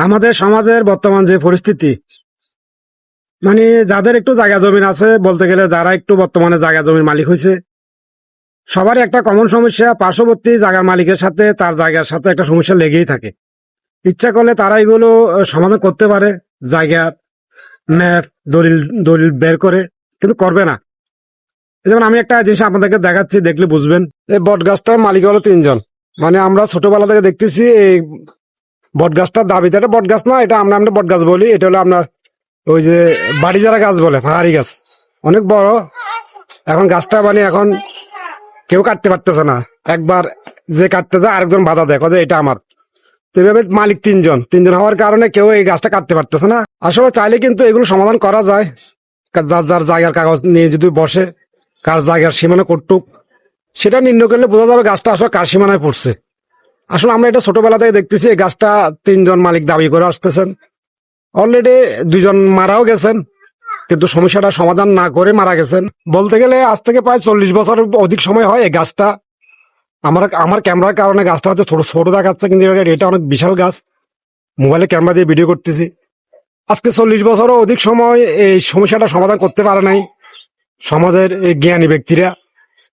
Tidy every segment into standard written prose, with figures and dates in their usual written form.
আমাদের সমাজের বর্তমান যে পরিস্থিতি, মানে যাদের একটু জায়গা জমিন আছে, বলতে গেলে যারা একটু বর্তমানে জায়গা জমির মালিক হয়েছে, সবারই একটা কমন সমস্যা, পার্শ্ববর্তী জায়গার মালিকের সাথে তার জায়গার সাথে একটা সমস্যা লেগেই থাকে। ইচ্ছা করলে তারা এগুলো সমাধান করতে পারে, জায়গার ম্যাপ দলিল দলিল বের করে, কিন্তু করবে না। যেমন আমি একটা জিনিস আপনাদেরকে দেখাচ্ছি, দেখলে বুঝবেন। এই বট গাছটার মালিক হলো 3 জন। মানে আমরা ছোটবেলা থেকে দেখতেছি এই বট গাছটার দাবিতে, এটা বট গাছ না, এটা আমরা বট গাছ বলি। এটা হলো আপনার ওই যে বাড়ি যারা গাছ বলে, পাহাড়ি গাছ, অনেক বড়। এখন গাছটা মানে এখন কেউ কাটতে পারতেছে না। একবার যে কাটতে যায় আরেকজন বাধা দেয়, যে এটা আমার। তো এভাবে মালিক 3 জন হওয়ার কারণে কেউ এই গাছটা কাটতে পারতেছে না। আসলে চাইলে কিন্তু এগুলো সমাধান করা যায়, যার যার জায়গার কাগজ নিয়ে যদি বসে, কার জায়গার সীমানা কটুক সেটা নির্ণয় করলে বোঝা যাবে গাছটা আসলে কার সীমানায় পড়ছে। আসলে আমরা এটা ছোটবেলা থেকে দেখতেছি, এই গাছটা 3 জন মালিক দাবি করে আসতেছেন। অলরেডি 2 জন মারাও গেছেন, কিন্তু সমস্যাটা সমাধান না করে মারা গেছেন। বলতে গেলে আজ থেকে প্রায় 40 বছর অধিক সময় হয় এই গাছটা। আমার ক্যামেরার কারণে গাছটা হয়তো ছোট ছোট দেখাচ্ছে, কিন্তু এটা অনেক বিশাল গাছ। মোবাইলে ক্যামেরা দিয়ে ভিডিও করতেছি। আজকে 40 বছরও অধিক সময় এই সমস্যাটা সমাধান করতে পারে নাই সমাজের এই জ্ঞানী ব্যক্তিরা।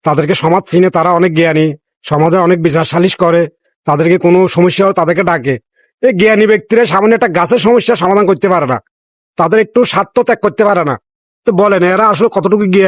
তাদেরকে সমাজ চিনে, তারা অনেক জ্ঞানী, সমাজে অনেক বিচার সালিশ করে, তাদেরকে কোনো সমস্যা হলে তাদেরকে ডাকে। এই জ্ঞানী ব্যক্তিরা সামান্য একটা গাছের সমস্যা সমাধান করতে পারে না, তাদের একটু স্বার্থ ত্যাগ করতে পারে না। তো বলেন এরা আসলে কতটুকু জ্ঞানী?